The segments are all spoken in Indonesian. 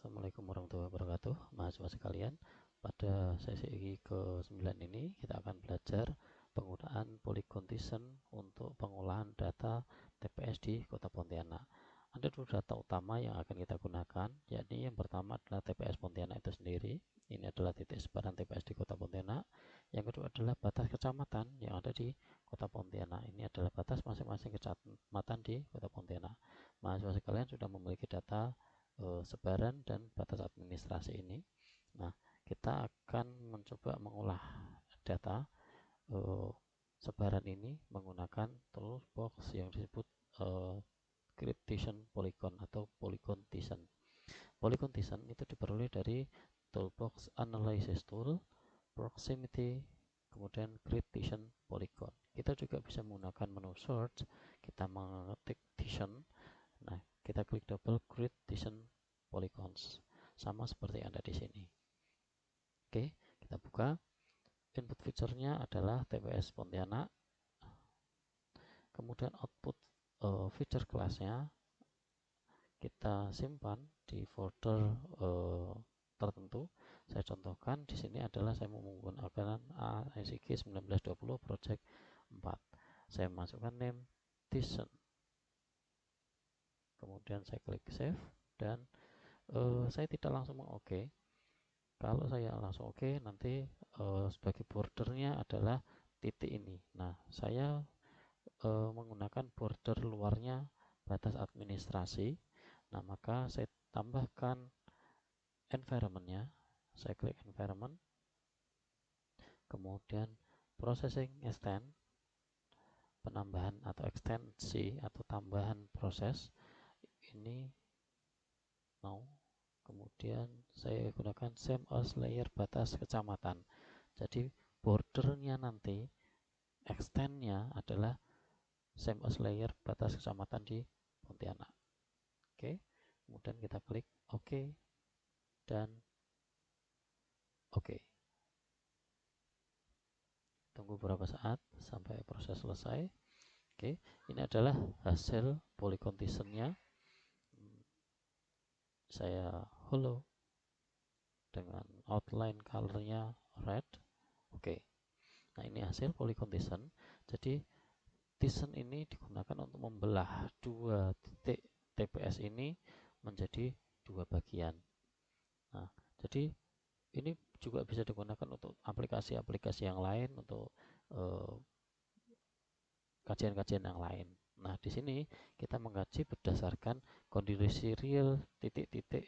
Assalamualaikum warahmatullahi wabarakatuh, mahasiswa sekalian. Pada sesi ke-9 ini kita akan belajar penggunaan polycondition untuk pengolahan data TPS di Kota Pontianak. Ada dua data utama yang akan kita gunakan, yakni yang pertama adalah TPS Pontianak itu sendiri. Ini adalah titik sebaran TPS di Kota Pontianak. Yang kedua adalah batas kecamatan yang ada di Kota Pontianak. Ini adalah batas masing-masing kecamatan di Kota Pontianak. Mahasiswa sekalian sudah memiliki data sebaran dan batas administrasi ini. Nah, kita akan mencoba mengolah data sebaran ini menggunakan toolbox yang disebut Grid-Tition Polygon atau Polycondition. Polycondition itu diperoleh dari toolbox Analysis Tool, Proximity, kemudian Grid-Tition Polygon. Kita juga bisa menggunakan menu Search, kita mengetik Tition. Nah, kita klik double Grid-Tition Polygons, sama seperti yang ada di sini. Oke, kita buka. Input feature-nya adalah TPS Pontianak. Kemudian output feature kelasnya kita simpan di folder tertentu. Saya contohkan di sini adalah saya menggunakan ASIG 1920 project 4. Saya masukkan name Tition. Kemudian saya klik save dan saya tidak langsung meng-OK. Kalau saya langsung OK, nanti sebagai bordernya adalah titik ini. Nah, saya menggunakan border luarnya batas administrasi. Nah, maka saya tambahkan environment-nya. Saya klik environment. Kemudian processing extend, penambahan atau ekstensi atau tambahan proses. Ini no. Kemudian saya gunakan same as layer batas kecamatan. Jadi bordernya nanti extendnya adalah same as layer batas kecamatan di Pontianak. Oke, kemudian kita klik OK dan OK. Tunggu beberapa saat sampai proses selesai. Oke, ini adalah hasil polycondition-nya. Saya hollow dengan outline colornya red. Oke. Nah, ini hasil polycondition. Jadi Tition ini digunakan untuk membelah dua titik TPS ini menjadi dua bagian. Nah, jadi ini juga bisa digunakan untuk aplikasi-aplikasi yang lain, untuk kajian-kajian yang lain. Nah, di sini kita mengkaji berdasarkan kondisi real titik-titik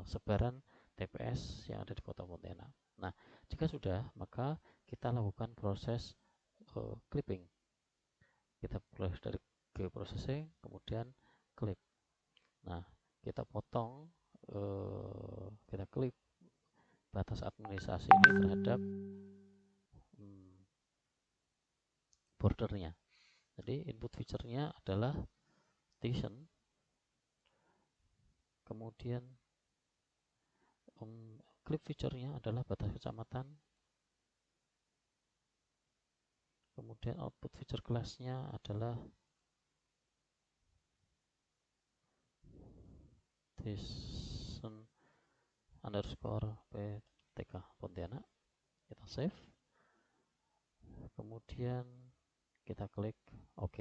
sebaran TPS yang ada di Kota Pontianak. Nah, jika sudah, maka kita lakukan proses clipping. Kita mulai dari geoprocessing, kemudian clip. Nah, kita potong, kita clip batas administrasi ini terhadap bordernya. Jadi input feature-nya adalah Tition. Kemudian clip feature-nya adalah batas kecamatan. Kemudian output feature class-nya adalah Tition underscore PTK Pontianak. Kita save. Kemudian kita klik OK.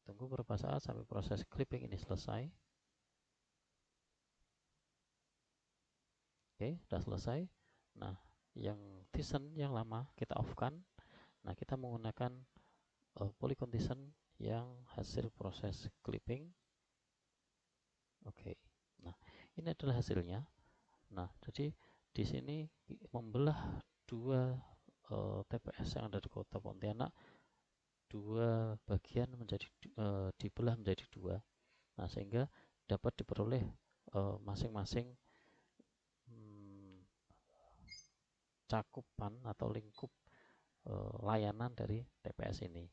Tunggu beberapa saat sampai proses clipping ini selesai. Oke, sudah selesai. Nah, yang Tition yang lama kita off-kan. Nah, kita menggunakan polycondition yang hasil proses clipping. Oke. Nah, ini adalah hasilnya. Nah, jadi di sini membelah dua TPS yang ada di Kota Pontianak, dua bagian menjadi dibelah menjadi dua. Nah, sehingga dapat diperoleh masing-masing cakupan atau lingkup layanan dari TPS ini.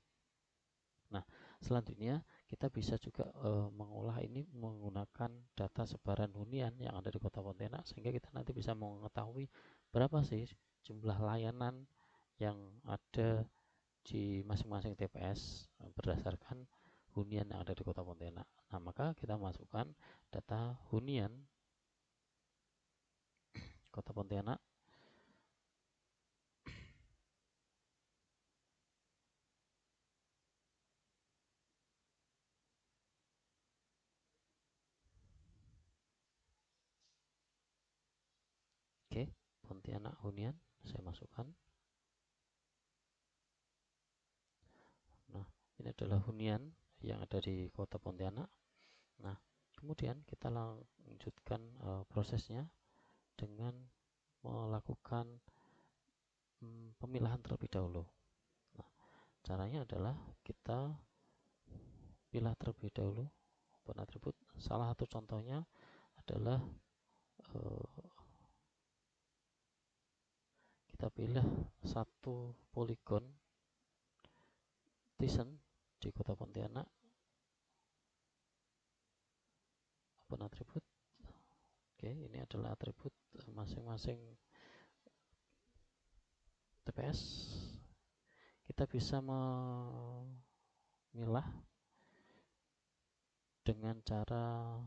Nah, selanjutnya kita bisa juga mengolah ini menggunakan data sebaran hunian yang ada di Kota Pontianak, sehingga kita nanti bisa mengetahui berapa sih jumlah layanan yang ada di masing-masing TPS berdasarkan hunian yang ada di Kota Pontianak. Nah, maka kita masukkan data hunian hunian Kota Pontianak. Oke, Pontianak hunian saya masukkan. Nah, ini adalah hunian yang ada di Kota Pontianak. Nah, kemudian kita lanjutkan prosesnya dengan melakukan pemilahan terlebih dahulu. Nah, caranya adalah kita pilih terlebih dahulu open atribut. Salah satu contohnya adalah kita pilih satu poligon Thyssen di Kota Pontianak, open atribut. Oke, ini adalah atribut masing-masing TPS. Kita bisa memilah dengan cara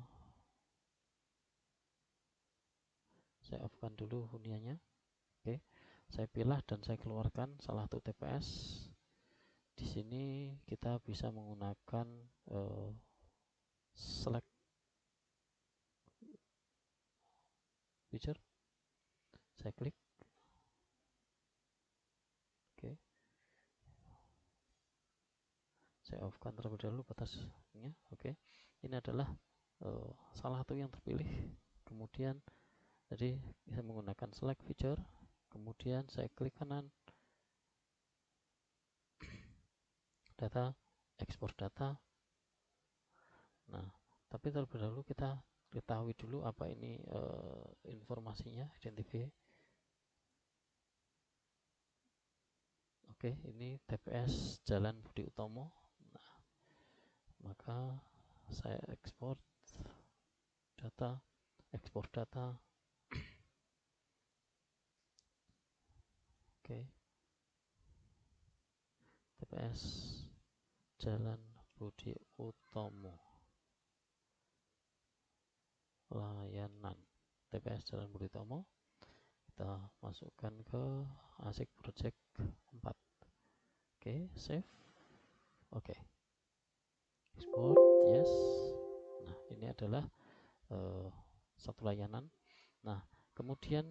saya off-kan dulu huniannya. Oke, saya pilih dan saya keluarkan salah satu TPS. Di sini kita bisa menggunakan select feature. Saya klik. Oke, saya off-kan terlebih dahulu batasnya. Oke, ini adalah salah satu yang terpilih. Kemudian jadi saya menggunakan select feature, kemudian saya klik kanan, data, ekspor data. Nah, tapi terlebih dahulu kita ketahui dulu apa ini informasinya, identify. Oke, ini TPS Jalan Budi Utomo. Nah, maka saya ekspor data, ekspor data. Oke, TPS Jalan Budi Utomo, layanan TPS Jalan Budi Utomo. Kita masukkan ke ASIC project 4. Oke, save. Oke, export, yes. Nah, ini adalah satu layanan. Nah, kemudian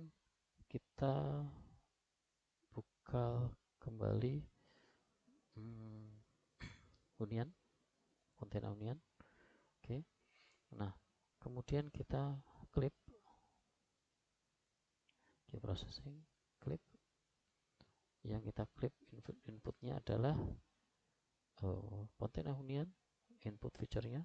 kita buka kembali hunian, konten hunian. Oke, nah kemudian kita clip, processing, clip. Yang kita clip inputnya adalah konten hunian, input feature-nya.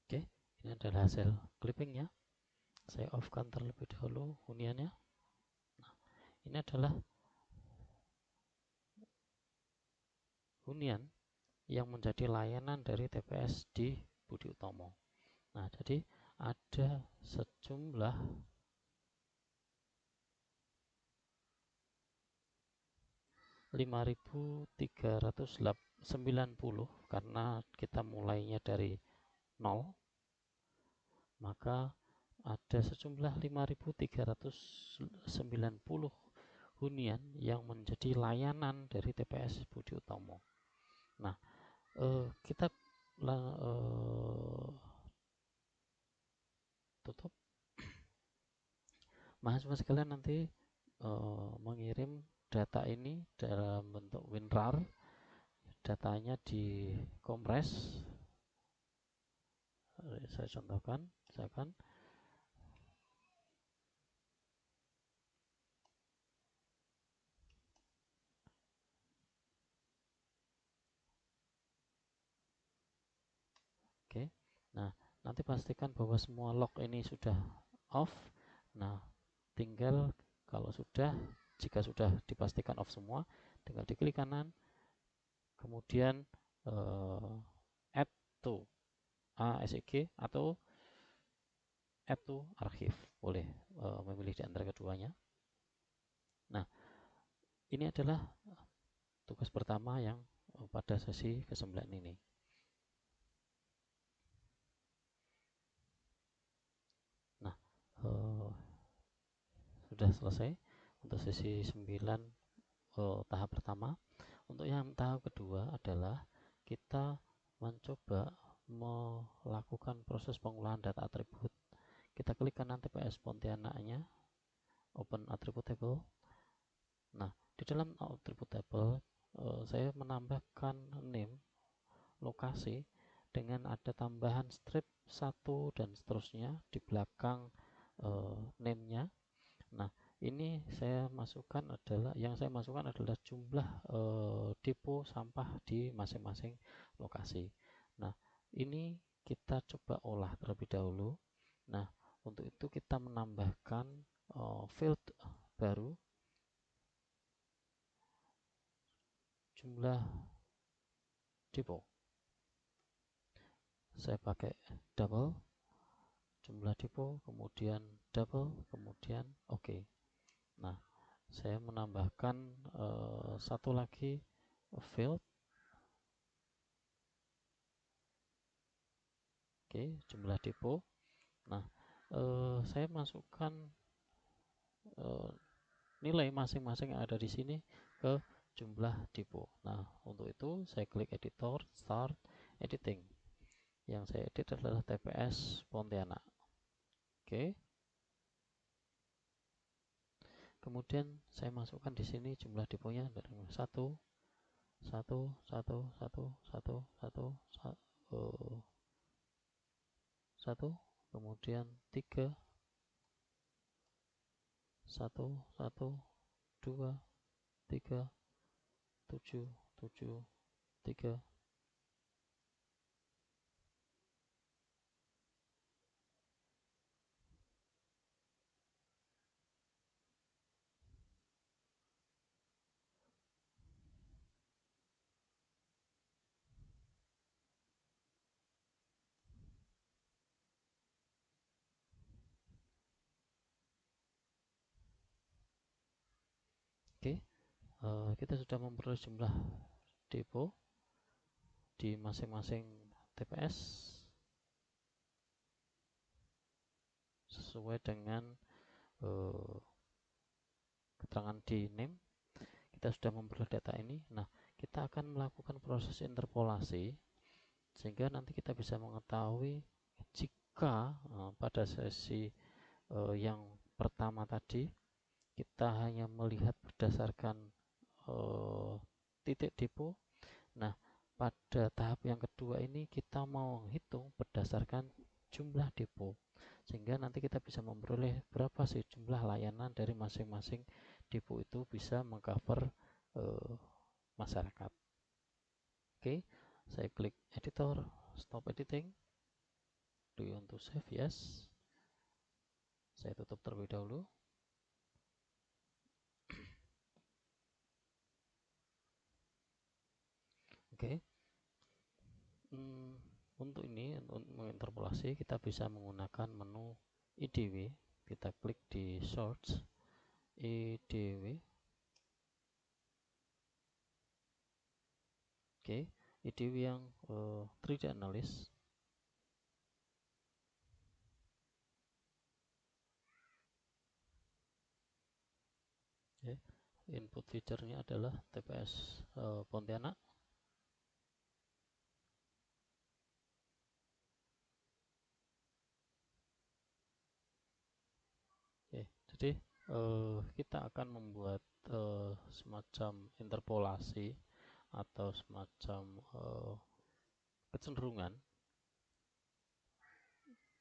Oke, ini adalah hasil clippingnya. Saya off-kan terlebih dahulu huniannya. Nah, ini adalah hunian yang menjadi layanan dari TPS di Budi Utomo. Nah, jadi ada sejumlah 5.390 karena kita mulainya dari 0, maka ada sejumlah 5.390 hunian yang menjadi layanan dari TPS Budi Utomo. Nah, kita tutup. Mahasiswa sekalian nanti mengirim data ini dalam bentuk WinRAR. Datanya dikompres. Saya contohkan, misalkan Nah, nanti pastikan bahwa semua log ini sudah off. Nah, tinggal kalau sudah, jika sudah dipastikan off semua, tinggal diklik kanan, kemudian add to ASIG atau add to archive, boleh memilih di antara keduanya. Nah, ini adalah tugas pertama yang pada sesi ke-9 ini. Nah, sudah selesai untuk sesi 9 tahap pertama. Untuk yang tahap kedua adalah kita mencoba melakukan proses pengolahan data atribut. Kita klik kanan TPS Pontianaknya, open attribute table. Nah, di dalam attribute table saya menambahkan name, lokasi, dengan ada tambahan strip 1 dan seterusnya di belakang name-nya. Nah, ini saya masukkan adalah jumlah depo sampah di masing-masing lokasi. Nah, ini kita coba olah terlebih dahulu. Nah, untuk itu kita menambahkan field baru, jumlah depo. Saya pakai double, jumlah depo, kemudian double, kemudian oke. Nah, saya menambahkan satu lagi field. Oke, jumlah depo. Nah, saya masukkan nilai masing-masing yang ada di sini ke jumlah depo. Nah, untuk itu saya klik editor, start editing. Yang saya edit adalah TPS Pontianak. Oke. Kemudian saya masukkan di sini jumlah deponya dari 1 1 1 1 1 1 1, kemudian 3 1 1 2 3 7 7 3. Oke, kita sudah memperoleh jumlah depo di masing-masing TPS sesuai dengan keterangan di name. Kita sudah memperoleh data ini. Nah, kita akan melakukan proses interpolasi sehingga nanti kita bisa mengetahui jika pada sesi yang pertama tadi kita hanya melihat berdasarkan titik depo. Nah, pada tahap yang kedua ini kita mau hitung berdasarkan jumlah depo, sehingga nanti kita bisa memperoleh berapa sih jumlah layanan dari masing-masing depo itu bisa mengcover masyarakat. Oke, saya klik editor, stop editing. Do you want to save? Yes. Saya tutup terlebih dahulu. Oke. Untuk ini, untuk menginterpolasi, kita bisa menggunakan menu IDW. Kita klik di search IDW. Oke, IDW yang 3D analysis. Oke, input feature-nya adalah TPS Pontianak. Oke, jadi kita akan membuat semacam interpolasi atau semacam kecenderungan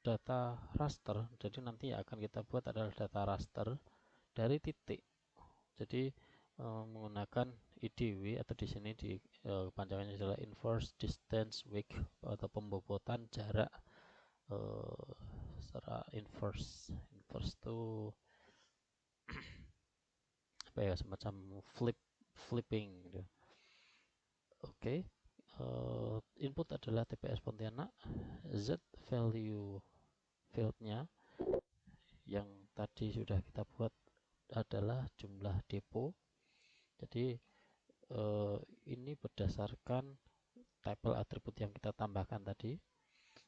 data raster. Jadi nanti yang akan kita buat adalah data raster dari titik. Jadi menggunakan IDW atau di sini di panjangannya adalah inverse distance width atau pembobotan jarak secara inverse itu apa ya, semacam flipping gitu. Oke. Input adalah TPS Pontianak, Z value fieldnya yang tadi sudah kita buat adalah jumlah depo. Jadi ini berdasarkan table atribut yang kita tambahkan tadi.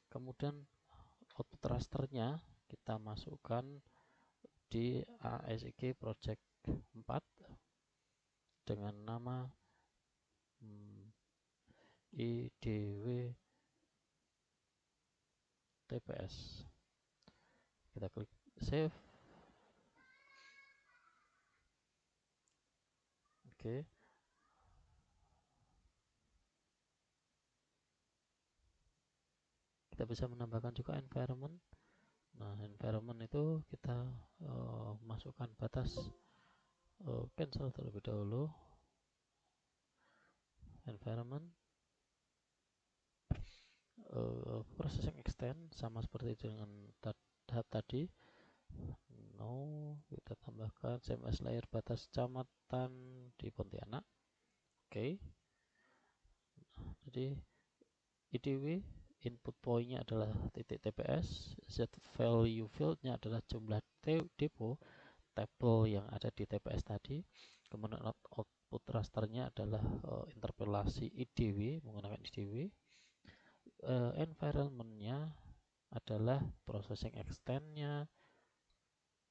Kemudian output rasternya kita masukkan di ASIC project 4 dengan nama IDW TPS. Kita klik save. Oke. Kita bisa menambahkan juga environment. Nah, environment itu kita masukkan batas cancel terlebih dahulu. Environment processing extend sama seperti dengan tadi. No, kita tambahkan CMS layer batas kecamatan di Pontianak. Oke. Jadi IDW input pointnya adalah titik TPS, Z value fieldnya adalah jumlah depo tabel yang ada di TPS tadi. Kemudian output rasternya adalah interpolasi IDW menggunakan IDW. Environmentnya adalah processing extendnya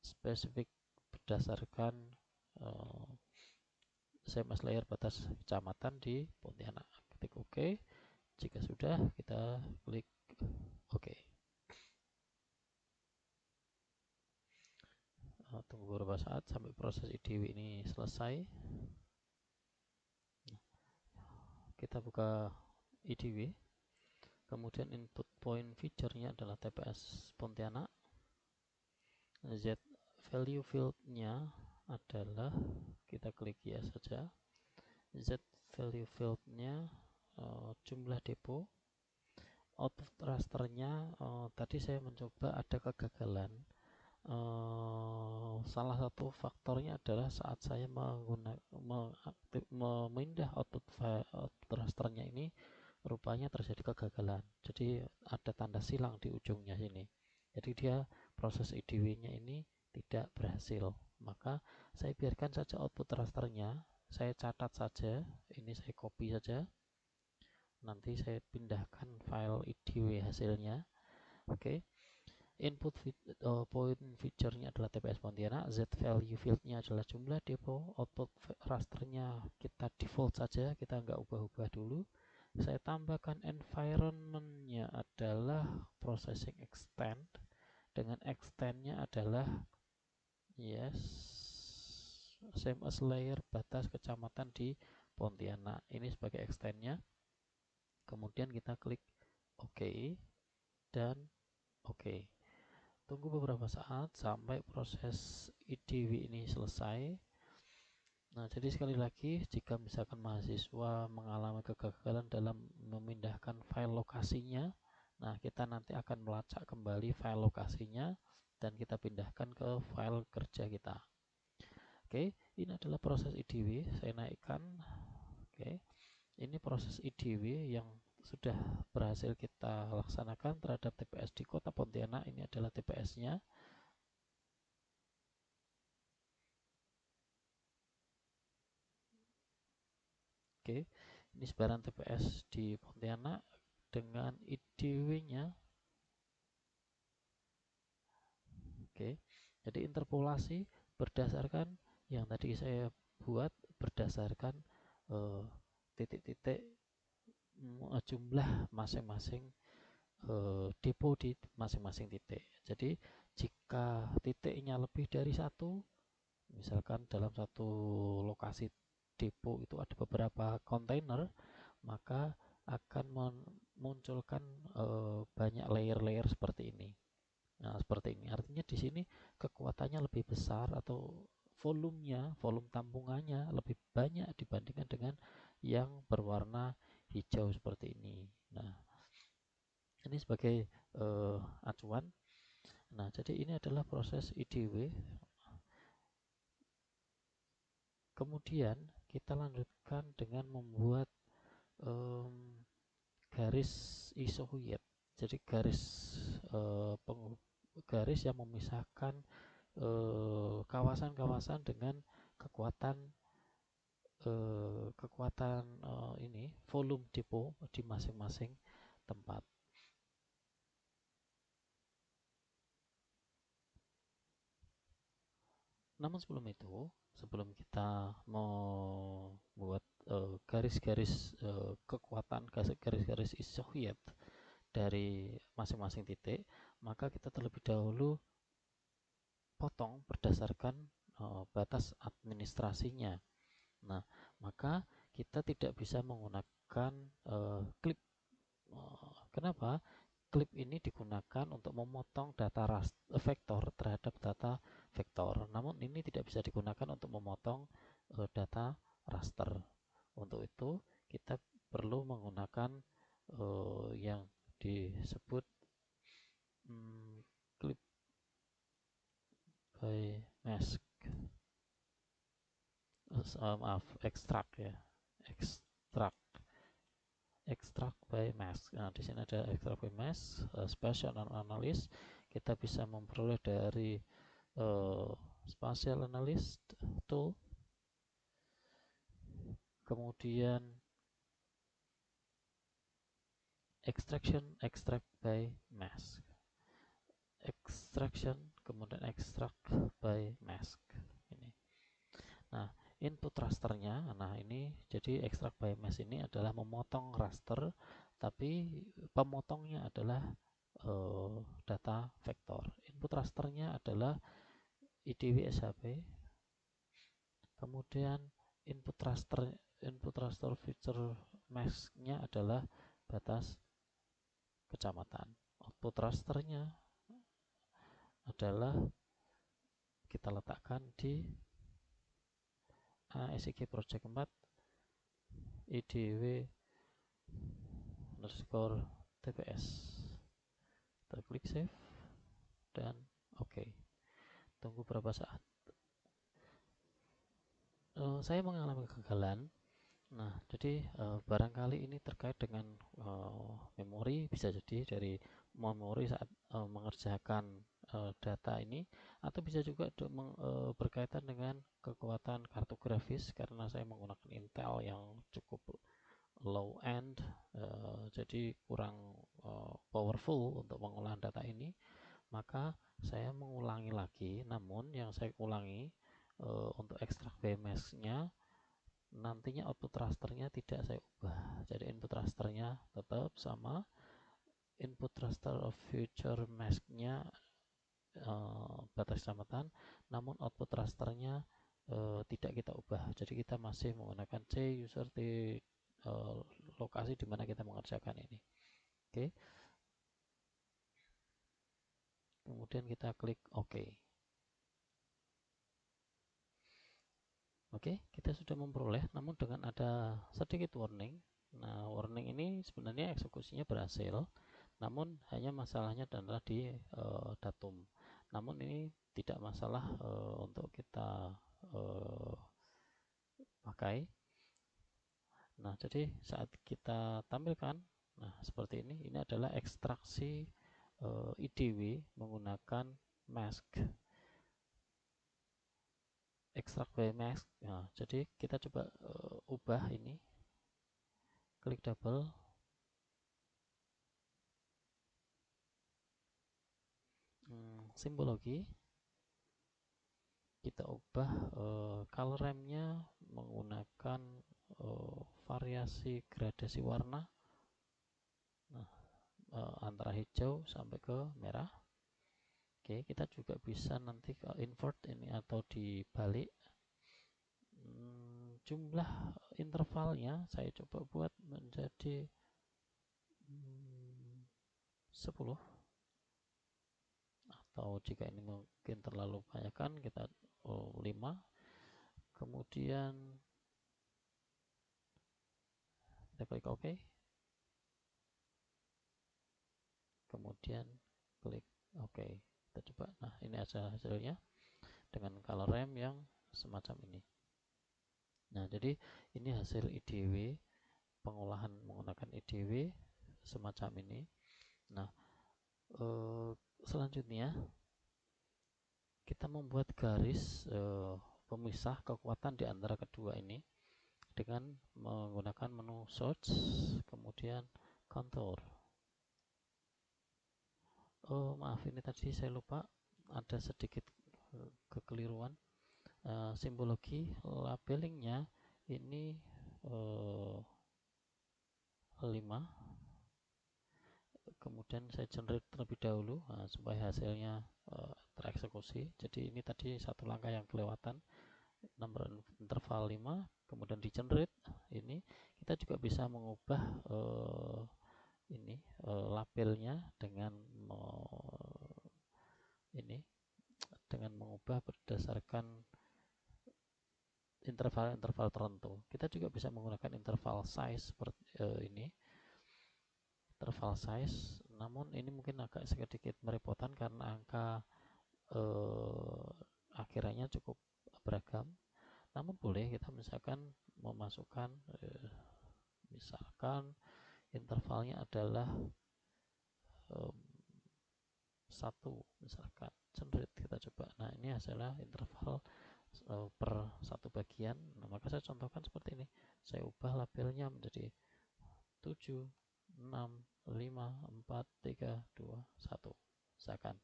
spesifik berdasarkan CMS layer batas kecamatan di Pontianak. Ketik OK. Jika sudah, kita klik OK. Tunggu beberapa saat sampai proses IDW ini selesai. Kita buka IDW. Kemudian input point feature-nya adalah TPS Pontianak. Z value field-nya adalah, kita klik ya saja. Z value field-nya jumlah depo. Output rasternya tadi saya mencoba ada kegagalan. Salah satu faktornya adalah saat saya memindah output rasternya ini rupanya terjadi kegagalan. Jadi ada tanda silang di ujungnya sini. Jadi dia proses IDW-nya ini tidak berhasil. Maka saya biarkan saja output rasternya. Saya catat saja. Ini saya copy saja. Nanti saya pindahkan file IDW hasilnya. Oke. Input point feature-nya adalah TPS Pontianak. Z value field-nya adalah jumlah depo. Output rasternya kita default saja. Kita nggak ubah-ubah dulu. Saya tambahkan environment-nya adalah processing extend. Dengan extend-nya adalah CMS layer batas kecamatan di Pontianak. Ini sebagai extend-nya. Kemudian kita klik OK dan OK. Tunggu beberapa saat sampai proses IDW ini selesai. Nah, jadi sekali lagi, jika misalkan mahasiswa mengalami kegagalan dalam memindahkan file lokasinya, nah kita nanti akan melacak kembali file lokasinya dan kita pindahkan ke file kerja kita. Oke, ini adalah proses IDW. Saya naikkan. Oke, ini proses IDW yang sudah berhasil kita laksanakan terhadap TPS di Kota Pontianak. Ini adalah TPS-nya. Oke, ini sebaran TPS di Pontianak dengan IDW-nya. Oke, jadi interpolasi berdasarkan yang tadi saya buat, berdasarkan titik-titik jumlah masing-masing depo di masing-masing titik. Jadi jika titiknya lebih dari satu, misalkan dalam satu lokasi depo itu ada beberapa kontainer, maka akan memunculkan banyak layer-layer seperti ini. Nah, seperti ini. Artinya di sini kekuatannya lebih besar atau volume tampungannya lebih banyak dibandingkan dengan yang berwarna hijau seperti ini. Nah, Ini sebagai acuan. Nah, jadi ini adalah proses IDW. Kemudian kita lanjutkan dengan membuat garis isohuyet. Jadi garis yang memisahkan kawasan-kawasan dengan kekuatan ini volume depo di masing-masing tempat. Namun sebelum kita membuat garis-garis kekuatan, garis-garis isohuyet dari masing-masing titik, maka kita terlebih dahulu potong berdasarkan batas administrasinya. Nah, maka kita tidak bisa menggunakan klip. Kenapa? Klip ini digunakan untuk memotong data vektor terhadap data vektor. Namun ini tidak bisa digunakan untuk memotong data raster. Untuk itu kita perlu menggunakan yang disebut clip by mask. Maaf, extract ya. Extract by mask. Nah, di sini ada extract by mask, spatial analyst. Kita bisa memperoleh dari spatial analyst tool. Kemudian extract by mask. Kemudian extract by mask. Ini. Nah, input rasternya, nah ini jadi extract by mask ini adalah memotong raster, tapi pemotongnya adalah data vektor. Input rasternya adalah IDW SHP. Kemudian input raster feature mask-nya adalah batas kecamatan. Output rasternya adalah kita letakkan di ASIC project 4 IDW underscore TPS. Kita klik save dan oke. Tunggu berapa saat. Saya mengalami kegagalan. Nah, jadi barangkali ini terkait dengan memori, bisa jadi dari memori saat mengerjakan data ini, atau bisa juga berkaitan dengan kekuatan kartu grafis karena saya menggunakan Intel yang cukup low end, jadi kurang powerful untuk pengolahan data ini. Maka saya mengulangi lagi, namun yang saya ulangi untuk extract BMS-nya nantinya output rasternya tidak saya ubah. Jadi input rasternya tetap sama, input raster of future mask-nya batas kecamatan, namun output rasternya tidak kita ubah. Jadi kita masih menggunakan C user di lokasi di mana kita mengerjakan ini. Oke. Kemudian kita klik OK. Oke, kita sudah memperoleh, namun dengan ada sedikit warning. Nah, warning ini sebenarnya eksekusinya berhasil, namun hanya masalahnya adalah di datum. Namun ini tidak masalah untuk kita pakai. Nah, jadi saat kita tampilkan, nah seperti ini adalah ekstraksi IDW menggunakan mask. Extract by mask. Nah, jadi kita coba ubah ini. Klik double. Simbologi. Kita ubah color ramp-nya menggunakan variasi gradasi warna. Nah, antara hijau sampai ke merah. Oke, kita juga bisa nanti ke invert ini atau dibalik. Jumlah intervalnya saya coba buat menjadi 10, atau jika ini mungkin terlalu banyak kan kita 5. Kemudian kita klik OK. kemudian klik OK. Kita coba. Nah, ini aja hasilnya dengan color ramp yang semacam ini. Nah, jadi ini hasil IDW, pengolahan menggunakan IDW semacam ini. Nah, selanjutnya kita membuat garis pemisah kekuatan di antara kedua ini dengan menggunakan menu search, kemudian contour. Maaf, ini tadi saya lupa, ada sedikit kekeliruan. Simbologi labelingnya ini 5, kemudian saya generate terlebih dahulu supaya hasilnya tereksekusi. Jadi ini tadi satu langkah yang kelewatan, nomor interval 5, kemudian di generate. Ini kita juga bisa mengubah labelnya dengan mengubah berdasarkan interval-interval tertentu. Kita juga bisa menggunakan interval size seperti ini, interval size. Namun ini mungkin agak sedikit merepotkan karena angka akhirnya cukup beragam. Namun boleh kita misalkan memasukkan misalkan intervalnya adalah 1 misalkan, generate, kita coba. Nah, ini hasilnya interval per satu bagian. Nah, maka saya contohkan seperti ini. Saya ubah labelnya menjadi 7, 6, 5, 4, 3, 2, 1 misalkan.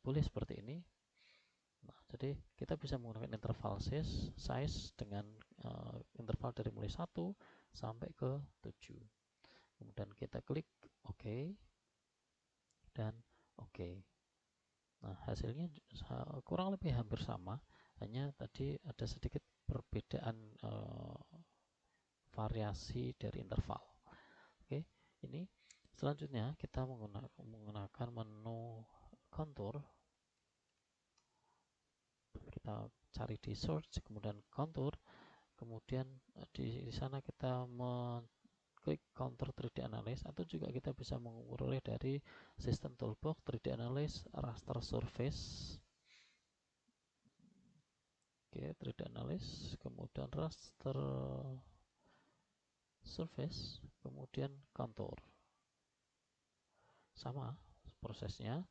Boleh seperti ini. Nah, jadi kita bisa menggunakan interval size dengan interval dari mulai 1 sampai ke 7. Kemudian kita klik OK dan OK. Nah, hasilnya kurang lebih hampir sama, hanya tadi ada sedikit perbedaan variasi dari interval. Oke, ini selanjutnya kita menggunakan menu contour. Kita cari di search, kemudian contour, kemudian di sana kita klik counter 3D analysis, atau juga kita bisa memperoleh dari sistem toolbox 3D analysis raster surface. Oke, 3D analysis, kemudian raster surface, kemudian contour. Sama prosesnya.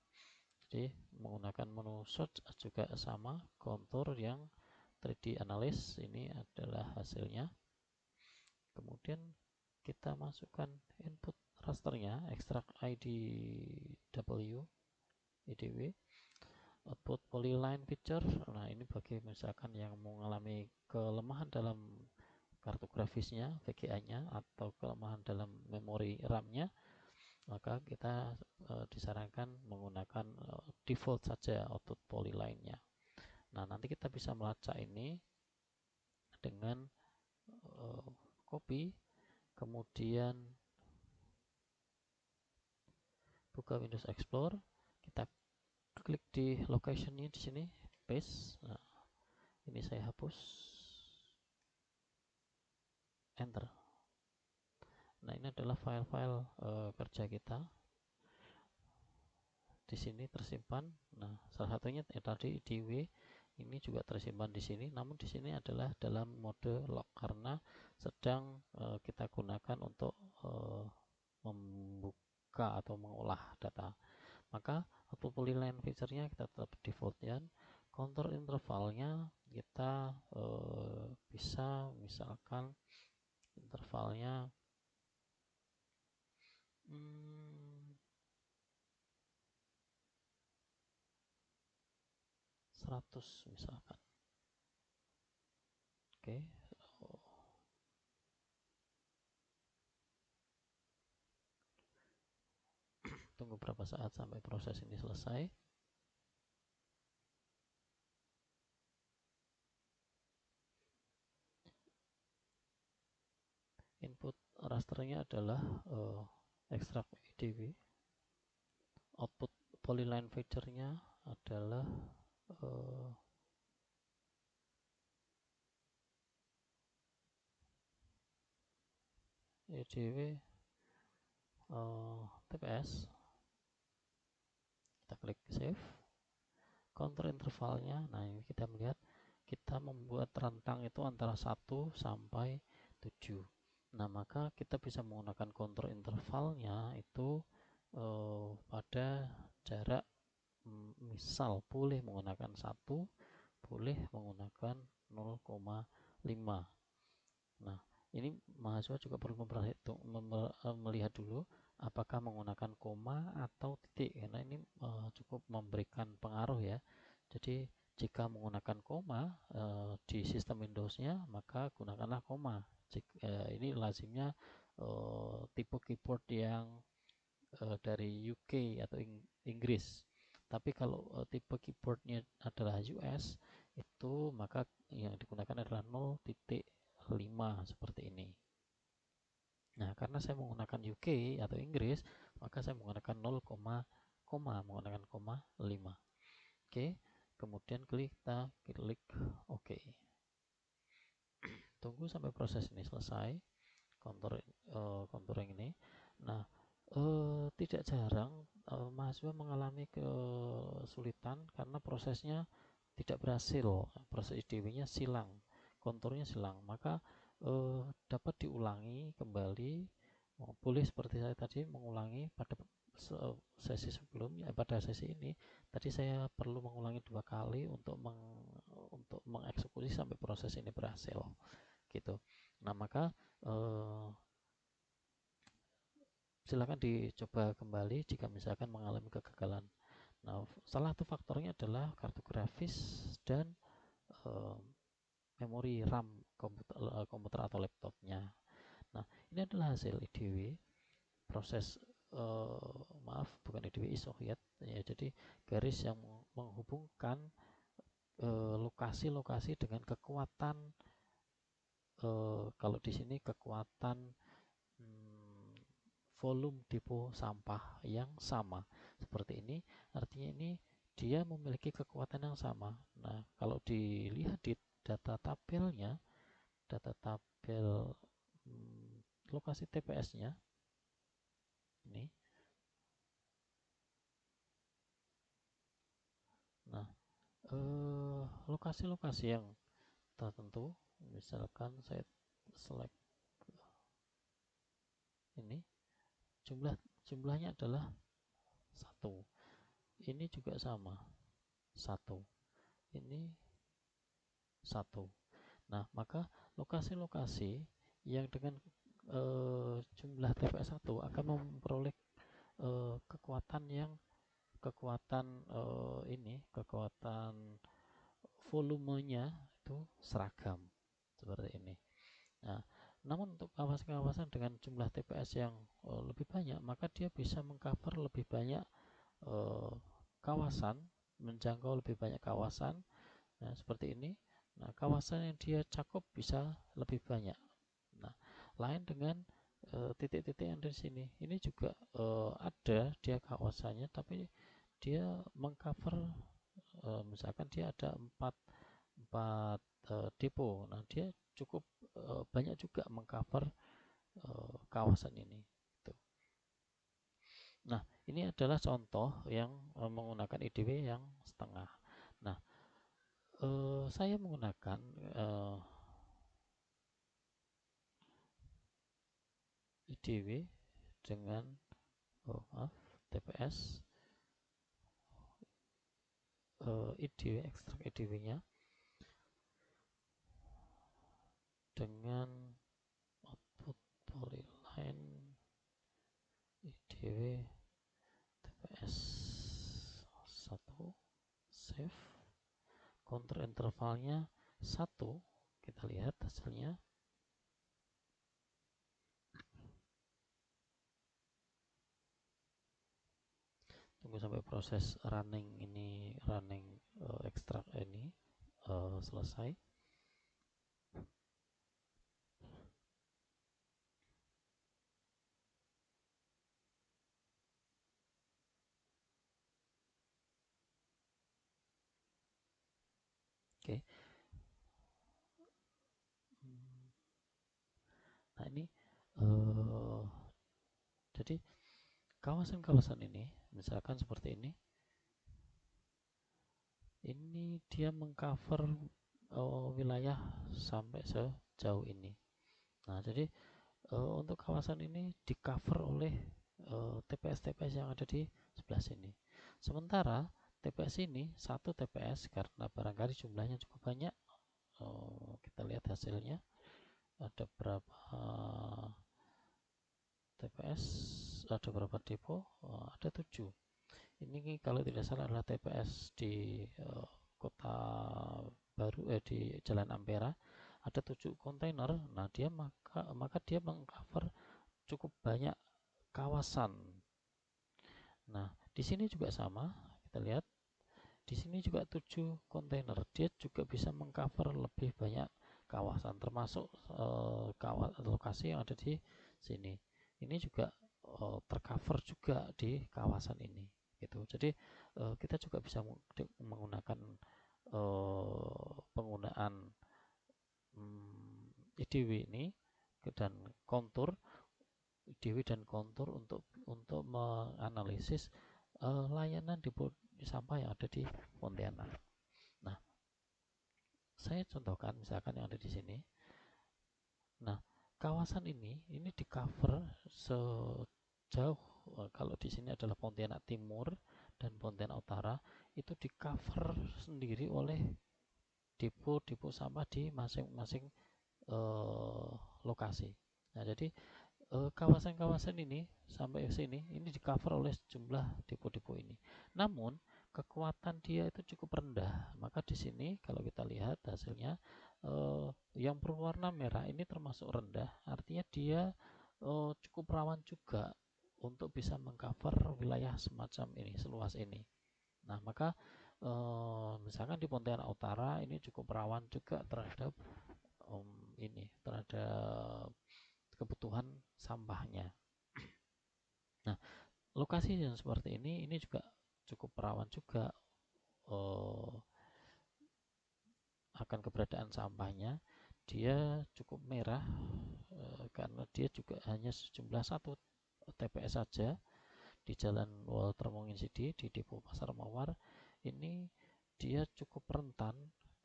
Jadi menggunakan menu search juga sama, contour yang 3D analysis ini adalah hasilnya. Kemudian kita masukkan input rasternya, extract IDW, output polyline feature. Nah, ini bagi misalkan yang mengalami kelemahan dalam kartu grafisnya, VGA-nya, atau kelemahan dalam memori RAM-nya, maka kita disarankan menggunakan default saja output polyline-nya. Nah, nanti kita bisa melacak ini dengan copy, kemudian buka Windows Explorer, kita klik di location-nya di sini, paste. Nah, ini saya hapus, enter. Nah, ini adalah file-file kerja kita. Di sini tersimpan. Nah, salah satunya tadi IDW ini juga tersimpan di sini. Namun di sini adalah dalam mode log karena sedang kita gunakan untuk membuka atau mengolah data. Maka output polyline feature-nya kita tetap default-nya. Contour intervalnya kita bisa misalkan intervalnya 100 misalkan. Oke. Tunggu berapa saat sampai proses ini selesai. Input rasternya adalah extract IDW. Output polyline feature-nya adalah IDW TPS. klik save. Counter intervalnya, nah ini kita melihat kita membuat rentang itu antara 1 sampai 7. Nah, maka kita bisa menggunakan counter intervalnya itu pada jarak misal boleh menggunakan 1, boleh menggunakan 0,5. Nah, ini mahasiswa juga perlu melihat dulu apakah menggunakan koma atau titik, karena ini cukup memberikan pengaruh ya. Jadi jika menggunakan koma di sistem Windows-nya, maka gunakanlah koma. Ini lazimnya tipe keyboard yang dari UK atau Inggris. Tapi kalau tipe keyboardnya adalah US, itu maka yang digunakan adalah 0,5 seperti ini. Nah, karena saya menggunakan UK atau Inggris, maka saya menggunakan 0, menggunakan koma 5. Oke, kemudian kita klik OK. Tunggu sampai proses ini selesai, contouring ini. Nah, tidak jarang mahasiswa mengalami kesulitan karena prosesnya tidak berhasil, proses IDW-nya silang, konturnya silang, maka dapat diulangi kembali. Boleh seperti saya tadi mengulangi pada sesi sebelumnya. Pada sesi ini tadi saya perlu mengulangi 2 kali untuk mengeksekusi sampai proses ini berhasil gitu. Nah, maka silakan dicoba kembali jika misalkan mengalami kegagalan. Nah, salah satu faktornya adalah kartu grafis dan memori RAM komputer atau laptopnya. Nah, ini adalah hasil IDW, proses bukan IDW, isohyet ya. Jadi garis yang menghubungkan lokasi-lokasi dengan kekuatan, kalau di sini kekuatan volume depo sampah yang sama seperti ini, artinya ini dia memiliki kekuatan yang sama. Nah, kalau dilihat di data tabelnya, data tabel lokasi TPS-nya ini. Nah, lokasi-lokasi yang tertentu, misalkan saya select ini, jumlahnya adalah 1. Ini juga sama, 1. Ini 1. Nah, maka lokasi-lokasi yang dengan jumlah TPS 1 akan memperoleh kekuatan volumenya itu seragam seperti ini. Nah, namun untuk kawasan-kawasan dengan jumlah TPS yang lebih banyak, maka dia bisa mengcover lebih banyak kawasan, menjangkau lebih banyak kawasan. Nah, seperti ini. Nah, kawasan yang dia cakup bisa lebih banyak. Nah, lain dengan titik-titik yang dari sini. Ini juga ada dia kawasannya, tapi dia mengcover misalkan dia ada 4 depo. Nah, dia cukup banyak juga mengcover kawasan ini. Nah, ini adalah contoh yang menggunakan IDW yang setengah. Nah, saya menggunakan IDW dengan TPS, IDW, ekstrak IDW-nya dengan output polyline IDW TPS 1, save, counter intervalnya 1, kita lihat hasilnya. Tunggu sampai proses running ekstrak ini selesai. Oke. Nah, ini jadi kawasan-kawasan ini misalkan seperti ini, Ini dia mengcover wilayah sampai sejauh ini. Nah, jadi untuk kawasan ini di cover oleh TPS-TPS yang ada di sebelah sini. Sementara TPS ini, satu TPS karena barangkali jumlahnya cukup banyak, kita lihat hasilnya ada berapa TPS, ada berapa depo, ada 7. Ini kalau tidak salah adalah TPS di Kota Baru, di Jalan Ampera, ada 7 kontainer. Nah, dia maka dia mengcover cukup banyak kawasan. Nah, di sini juga sama, kita lihat di sini juga 7 kontainer, dia juga bisa mengcover lebih banyak kawasan, termasuk lokasi yang ada di sini. Ini juga tercover juga di kawasan ini, gitu. Jadi kita juga bisa menggunakan penggunaan IDW ini dan kontur IDW dan kontur untuk menganalisis layanan depo sampah yang ada di Pontianak. Nah, saya contohkan misalkan yang ada di sini. Nah, kawasan ini di cover sejauh, kalau di sini adalah Pontianak Timur dan Pontianak Utara, itu di cover sendiri oleh depo sampah di masing-masing lokasi. Nah, jadi kawasan-kawasan ini sampai ke sini ini di cover oleh sejumlah depo-depo ini. Namun kekuatan dia itu cukup rendah. Maka di sini kalau kita lihat hasilnya, yang berwarna merah ini termasuk rendah. Artinya dia cukup rawan juga untuk bisa mengcover wilayah semacam ini, seluas ini. Nah, maka misalkan di Pontianak Utara ini cukup rawan juga terhadap terhadap kebutuhan sampahnya. Nah, lokasi yang seperti ini juga cukup rawan juga akan keberadaan sampahnya. Dia cukup merah karena dia juga hanya sejumlah 1 TPS saja di Jalan Walter Monginsidi di Depo Pasar Mawar. Ini dia cukup rentan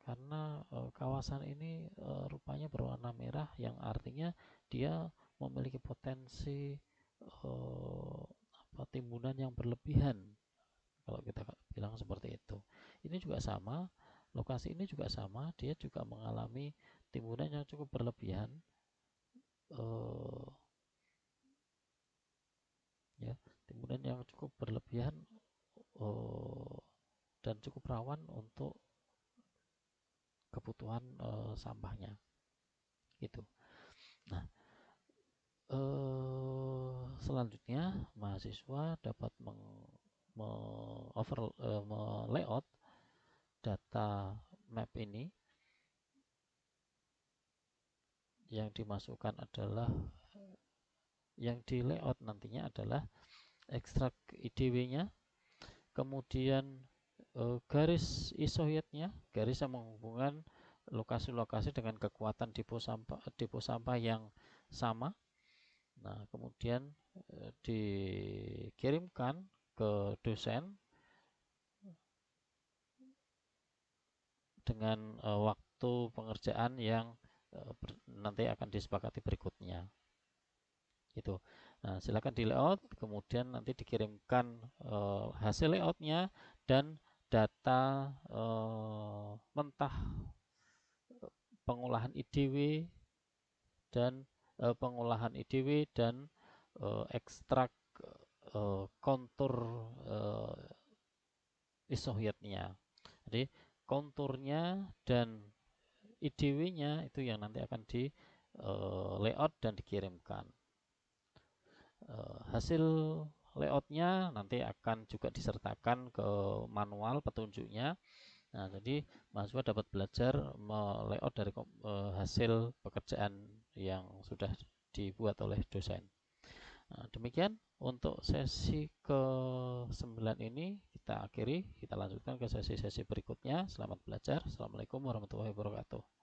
karena kawasan ini rupanya berwarna merah, yang artinya dia memiliki potensi timbunan yang berlebihan, kalau kita bilang seperti itu. Ini juga sama, lokasi ini juga sama, dia juga mengalami timbunan yang cukup berlebihan, ya, timbunan yang cukup berlebihan dan cukup rawan untuk kebutuhan sampahnya, gitu. Nah, selanjutnya mahasiswa dapat layout data map ini. Yang dimasukkan adalah, yang di layout nantinya adalah ekstrak IDW-nya, kemudian garis isohidnya, garis yang menghubungkan lokasi-lokasi dengan kekuatan depo sampah yang sama. Nah, kemudian dikirimkan ke dosen dengan waktu pengerjaan yang nanti akan disepakati berikutnya. Itu. Nah, silakan di layout, kemudian nanti dikirimkan hasil layoutnya dan data mentah pengolahan IDW dan ekstrak kontur isohidnya. Jadi konturnya dan IDW-nya itu yang nanti akan di layout dan dikirimkan. Hasil layoutnya nanti akan juga disertakan ke manual petunjuknya. Nah, jadi mahasiswa dapat belajar layout dari hasil pekerjaan yang sudah dibuat oleh dosen. Nah, demikian untuk sesi ke-9 ini kita akhiri. Kita lanjutkan ke sesi-sesi berikutnya. Selamat belajar. Assalamualaikum warahmatullahi wabarakatuh.